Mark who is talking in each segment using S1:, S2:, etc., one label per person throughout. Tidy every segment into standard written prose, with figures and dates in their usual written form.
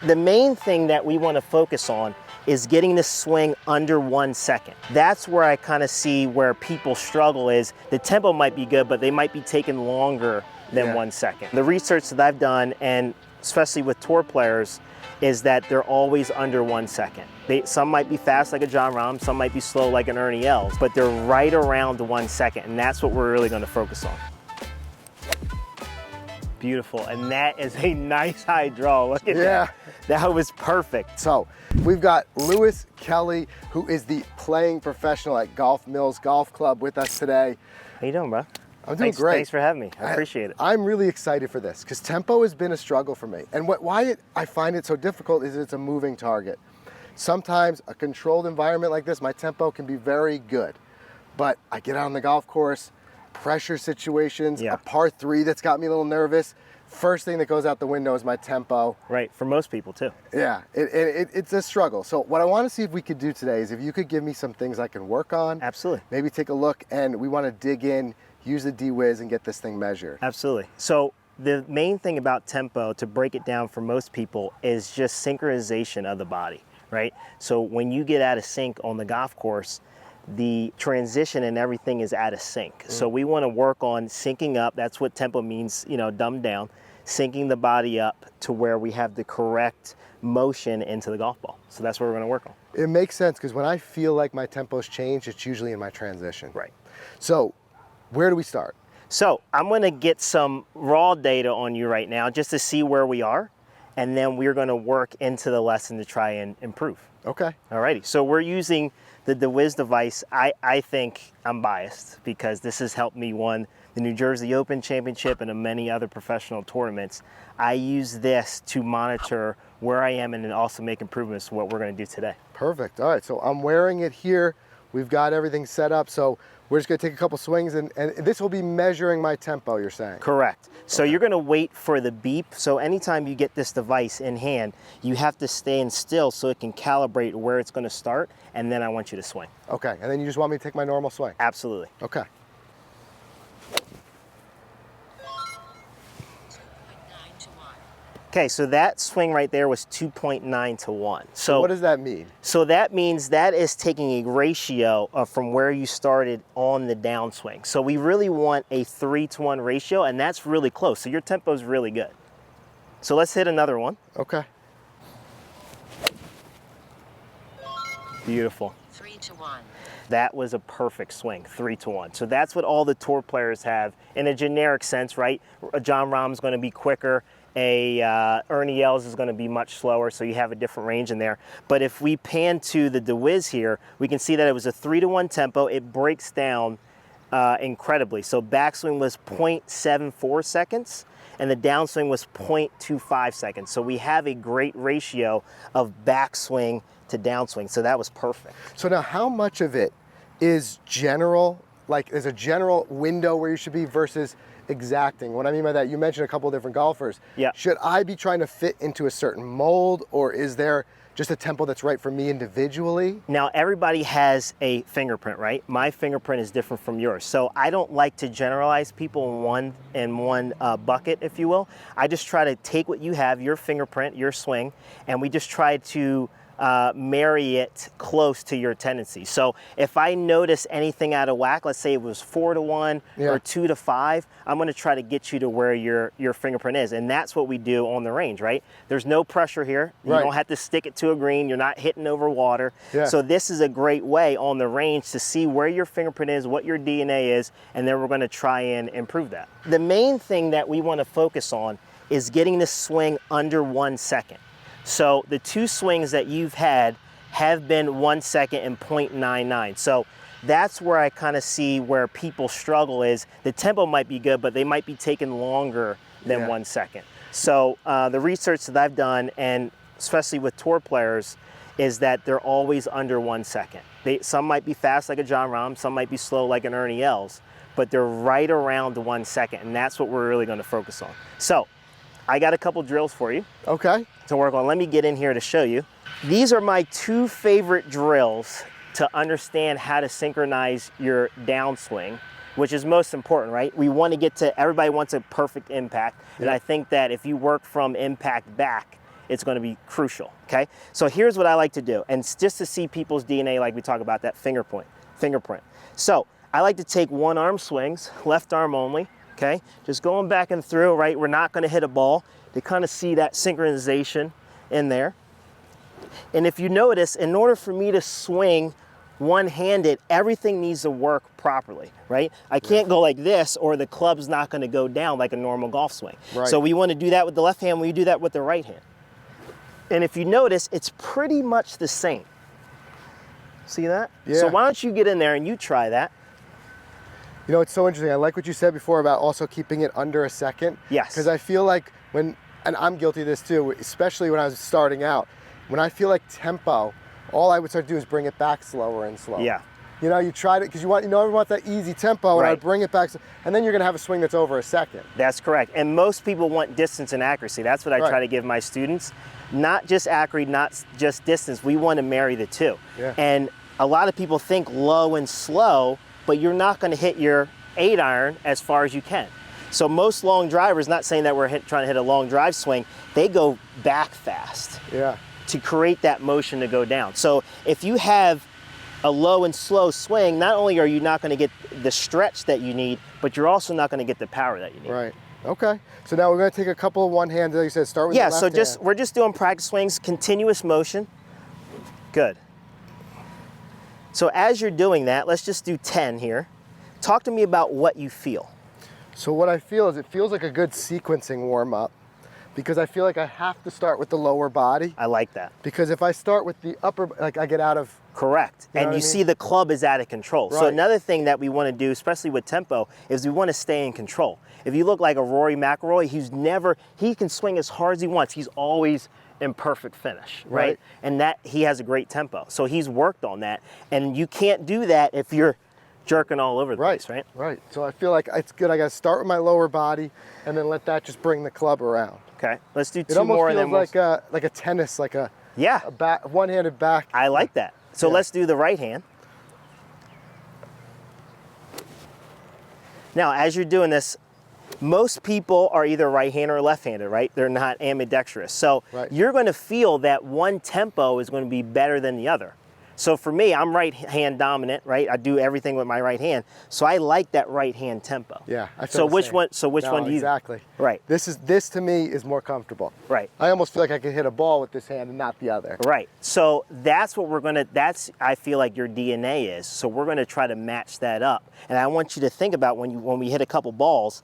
S1: The main thing that we want to focus on is getting the swing under 1 second. That's where I kind of see where people struggle is the tempo might be good, but they might be taking longer than 1 second. The research that I've done, and especially with tour players, is that they're always under 1 second. Some might be fast like a Jon Rahm, some might be slow like an Ernie Els, but they're right around 1 second, and that's what we're really going to focus on. Beautiful, and that is a nice high draw. Look at that. That was perfect.
S2: So we've got Lewis Kelly, who is the playing professional at Golf Mills Golf Club, with us today.
S1: How you doing, bro?
S2: I'm doing great.
S1: Thanks for having me. I appreciate it.
S2: I'm really excited for this because tempo has been a struggle for me. And why I find it so difficult is it's a moving target. Sometimes a controlled environment like this, my tempo can be very good. But I get out on the golf course, pressure situations, a par 3 that's got me a little nervous. First thing that goes out the window is my tempo.
S1: Right, for most people too.
S2: Yeah, it's a struggle. So what I want to see if we could do today is if you could give me some things I can work on.
S1: Absolutely.
S2: Maybe take a look, and we want to dig in, use the D-Wiz and get this thing measured.
S1: Absolutely. So the main thing about tempo, to break it down for most people, is just synchronization of the body, right? So when you get out of sync on the golf course, the transition and everything is out of sync. So we want to work on syncing up. That's what tempo means, you know, dumbed down. Syncing the body up to where we have the correct motion into the golf ball. So that's what we're going to work on.
S2: It makes sense because when I feel like my tempo's changed, it's usually in my transition.
S1: Right.
S2: So where do we start?
S1: So I'm going to get some raw data on you right now just to see where we are. And then we're going to work into the lesson to try and improve.
S2: Okay.
S1: Alrighty. So we're using the D-Wiz device. I think I'm biased because this has helped me win the New Jersey Open Championship and many other professional tournaments. I use this to monitor where I am and then also make improvements to what we're going to do today.
S2: Perfect. All right. So I'm wearing it here. We've got everything set up. So we're just going to take a couple swings, and this will be measuring my tempo, you're saying?
S1: Correct. So you're going to wait for the beep. So anytime you get this device in hand, you have to stand still so it can calibrate where it's going to start, and then I want you to swing.
S2: Okay. And then you just want me to take my normal swing?
S1: Absolutely.
S2: Okay.
S1: Okay, so that swing right there was 2.9 to 1. So
S2: what does that mean?
S1: So that means that is taking a ratio from where you started on the downswing. So we really want a 3-to-1 ratio, and that's really close. So your tempo is really good. So let's hit another one.
S2: Okay.
S1: Beautiful.
S3: 3-to-1.
S1: That was a perfect swing, 3-to-1. So that's what all the tour players have in a generic sense, right? A Jon Rahm's going to be quicker. Ernie Els is going to be much slower, so you have a different range in there. But if we pan to the D-Wiz here, we can see that it was a 3-to-1 tempo. It breaks down incredibly. So backswing was 0.74 seconds, and the downswing was 0.25 seconds. So we have a great ratio of backswing to downswing. So that was perfect.
S2: So now how much of it is general, like there's a general window where you should be versus exacting? What I mean by that, you mentioned a couple of different golfers.
S1: Yeah.
S2: Should I be trying to fit into a certain mold, or is there just a tempo that's right for me individually?
S1: Now, everybody has a fingerprint, right? My fingerprint is different from yours. So I don't like to generalize people in one bucket, if you will. I just try to take what you have, your fingerprint, your swing, and we just try to marry it close to your tendency. So if I notice anything out of whack, let's say it was 4-to-1 or 2-to-5, I'm going to try to get you to where your fingerprint is. And that's what we do on the range, right? There's no pressure here. You don't have to stick it to a green. You're not hitting over water. So this is a great way on the range to see where your fingerprint is, what your DNA is, and then we're going to try and improve that. The main thing that we want to focus on is getting the swing under 1 second. So the two swings that you've had have been 1 second and 0.99. So that's where I kind of see where people struggle is the tempo might be good, but they might be taking longer than 1 second. So the research that I've done, and especially with tour players, is that they're always under 1 second. Some might be fast like a Jon Rahm, some might be slow like an Ernie Els, but they're right around 1 second, and that's what we're really going to focus on. So I got a couple drills for you.
S2: Okay.
S1: To work on. Let me get in here to show you. These are my two favorite drills to understand how to synchronize your downswing, which is most important, right? We want to get to, everybody wants a perfect impact. And I think that if you work from impact back, it's going to be crucial, okay? So here's what I like to do, and it's just to see people's DNA like we talk about, that fingerprint. So I like to take one arm swings, left arm only, okay? Just going back and through, right? We're not going to hit a ball, to kind of see that synchronization in there. And if you notice, in order for me to swing one-handed, everything needs to work properly, right? I can't go like this or the club's not going to go down like a normal golf swing.
S2: Right.
S1: So we want to do that with the left hand, we do that with the right hand. And if you notice, it's pretty much the same. See that?
S2: Yeah.
S1: So why don't you get in there and you try that?
S2: You know, it's so interesting. I like what you said before about also keeping it under a second.
S1: Yes.
S2: Because I feel like when, and I'm guilty of this too, especially when I was starting out, when I feel like tempo, all I would start to do is bring it back slower and slower.
S1: Yeah.
S2: You know, you try to, because you want that easy tempo, and
S1: Right.
S2: I bring it back, and then you're going to have a swing that's over a second.
S1: That's correct. And most people want distance and accuracy. That's what I try to give my students. Not just accuracy, not just distance. We want to marry the two.
S2: Yeah.
S1: And a lot of people think low and slow, but you're not going to hit your 8-iron as far as you can. So most long drivers, not saying that we're trying to hit a long drive swing, they go back fast.
S2: Yeah.
S1: To create that motion to go down. So if you have a low and slow swing, not only are you not going to get the stretch that you need, but you're also not going to get the power that you need.
S2: Right. Okay. So now we're going to take a couple of one-handed, like you said, start with the left
S1: so
S2: hand.
S1: we're just doing practice swings, continuous motion. Good. So as you're doing that, let's just do 10 here. Talk to me about what you feel.
S2: So what I feel is it feels like a good sequencing warm-up, because I feel like I have to start with the lower body.
S1: I like that.
S2: Because if I start with the upper, like I get out of...
S1: Correct.
S2: You know
S1: And
S2: what
S1: you
S2: I mean?
S1: see the club is out of control. So
S2: Right.
S1: another thing that we want to do, especially with tempo, is we want to stay in control. If you look like a Rory McIlroy, he can swing as hard as he wants. He's always in perfect finish, right?
S2: Right.
S1: And that he has a great tempo. So he's worked on that. And you can't do that if you're jerking all over the place, right?
S2: Right. So I feel like it's good. I got to start with my lower body and then let that just bring the club around.
S1: Okay, let's do
S2: It
S1: two
S2: almost
S1: more and
S2: feels
S1: then
S2: like a tennis, like a
S1: yeah,
S2: one-handed back.
S1: I like that. So
S2: Yeah.
S1: let's do the right hand. Now, as you're doing this, most people are either right-handed or left-handed, right? They're not ambidextrous. So
S2: Right.
S1: you're going to feel that one tempo is going to be better than the other. So for me, I'm right hand dominant, right? I do everything with my right hand. So I like that right hand tempo.
S2: Yeah. I feel
S1: So
S2: the
S1: which
S2: same.
S1: one? So which
S2: No,
S1: one do you?
S2: exactly.
S1: Right.
S2: This to me is more comfortable.
S1: Right.
S2: I almost feel like I could hit a ball with this hand and not the other.
S1: Right. So that's what we're gonna. I feel like your DNA is. So we're gonna try to match that up. And I want you to think about when we hit a couple balls,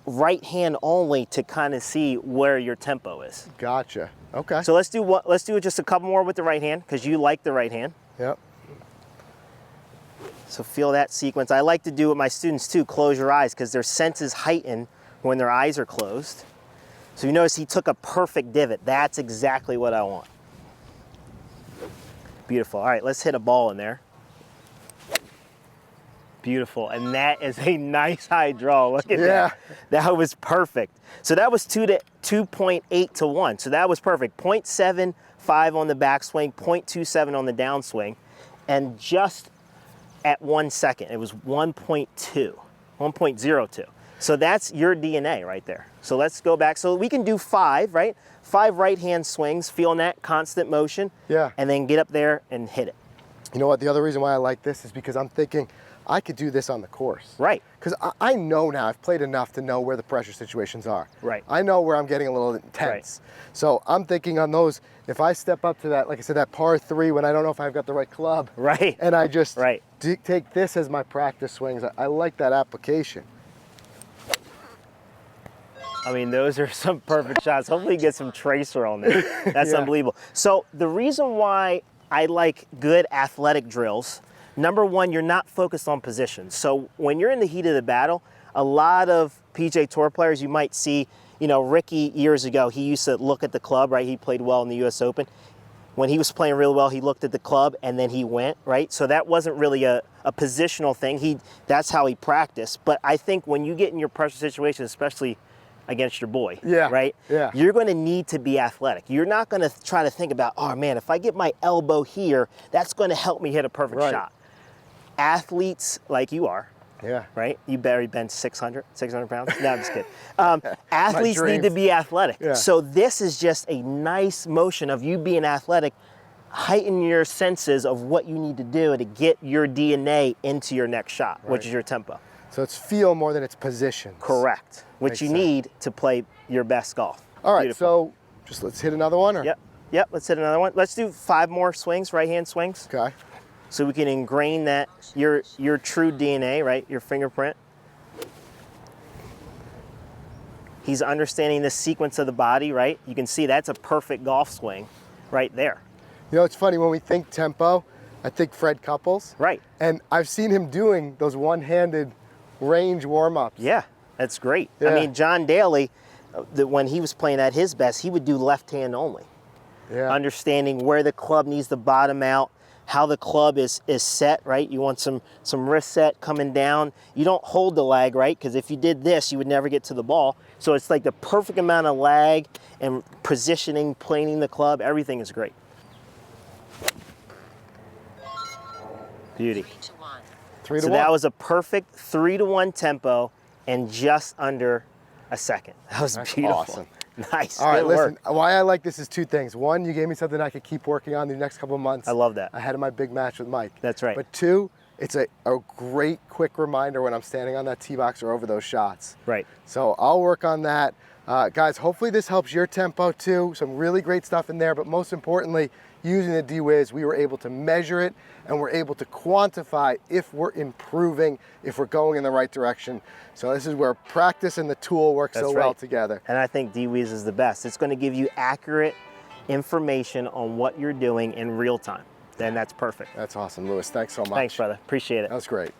S1: right hand only to kind of see where your tempo is.
S2: Gotcha. Okay.
S1: So let's do just a couple more with the right hand because you like the right hand.
S2: Yep.
S1: So feel that sequence. I like to do with my students too, close your eyes because their senses heighten when their eyes are closed. So you notice he took a perfect divot. That's exactly what I want. Beautiful. All right, let's hit a ball in there. Beautiful. And that is a nice high draw. Look at that. That was perfect. So that was 2.8 to 1. So that was perfect. 0.75 on the backswing, 0.27 on the downswing, and just at 1 second. It was 1.02. So that's your DNA right there. So let's go back. So we can do 5, right? 5 right-hand swings, feeling that constant motion.
S2: Yeah.
S1: And then get up there and hit it.
S2: You know what? The other reason why I like this is because I'm thinking I could do this on the course.
S1: Right.
S2: Because I know now, I've played enough to know where the pressure situations are.
S1: Right.
S2: I know where I'm getting a little intense.
S1: Right.
S2: So I'm thinking on those, if I step up to that, like I said, that par 3 when I don't know if I've got the right club.
S1: Right.
S2: And I just
S1: Right.
S2: take this as my practice swings. I like that application.
S1: I mean, those are some perfect shots. Hopefully you get some tracer on there. That's
S2: Yeah.
S1: unbelievable. So the reason why I like good athletic drills, number one, you're not focused on position. So when you're in the heat of the battle, a lot of PGA Tour players you might see, you know, Ricky years ago, he used to look at the club, right? He played well in the US Open. When he was playing really well, he looked at the club and then he went, right? So that wasn't really a positional thing. That's how he practiced. But I think when you get in your pressure situation, especially against your boy,
S2: Yeah,
S1: right?
S2: yeah.
S1: You're going to need to be athletic. You're not going to try to think about, oh man, if I get my elbow here, that's going to help me hit a perfect
S2: Right.
S1: shot. Athletes like you are,
S2: Yeah.
S1: Right? You barely bench 600 pounds. No, I'm just kidding. Athletes need to
S2: dreams.
S1: be athletic.
S2: Yeah.
S1: So this is just a nice motion of you being athletic, heighten your senses of what you need to do to get your DNA into your next shot, which is your tempo.
S2: So it's feel more than it's position.
S1: Correct. Which
S2: Makes
S1: you
S2: sense.
S1: need to play your best golf.
S2: All right,
S1: Beautiful.
S2: so just let's hit another one. Or?
S1: Yep, let's hit another one. Let's do 5 more swings, right-hand swings.
S2: Okay.
S1: So we can ingrain that, your true DNA, right? Your fingerprint. He's understanding the sequence of the body, right? You can see that's a perfect golf swing right there.
S2: You know, it's funny, when we think tempo, I think Fred Couples.
S1: Right.
S2: And I've seen him doing those one-handed range warm-ups.
S1: Yeah, that's great.
S2: Yeah.
S1: I mean, John Daly, when he was playing at his best, he would do left hand only.
S2: Yeah.
S1: Understanding where the club needs to bottom out, how the club is set, right? You want some wrist set coming down. You don't hold the lag, right? Because if you did this, you would never get to the ball. So it's like the perfect amount of lag and positioning, planing the club. Everything is great. Beauty.
S2: 3 to
S1: So
S2: 1.
S1: that was a perfect 3-to-1 tempo and just under a second. That was beautiful.
S2: awesome.
S1: Nice.
S2: All right,
S1: Good
S2: listen,
S1: work.
S2: why I like this is 2 things. 1, you gave me something I could keep working on the next couple of months.
S1: I love that.
S2: Ahead of my big match with Mike.
S1: That's right.
S2: But 2, it's a great quick reminder when I'm standing on that tee box or over those shots.
S1: Right.
S2: So I'll work on that. Guys, hopefully this helps your tempo too. Some really great stuff in there, but most importantly, using the D-Wiz, we were able to measure it and we're able to quantify if we're improving, if we're going in the right direction. So this is where practice and the tool work so well together.
S1: And I think D-Wiz is the best. It's going to give you accurate information on what you're doing in real time. Then that's perfect.
S2: That's awesome, Lewis. Thanks so much.
S1: Thanks, brother. Appreciate it.
S2: That was great.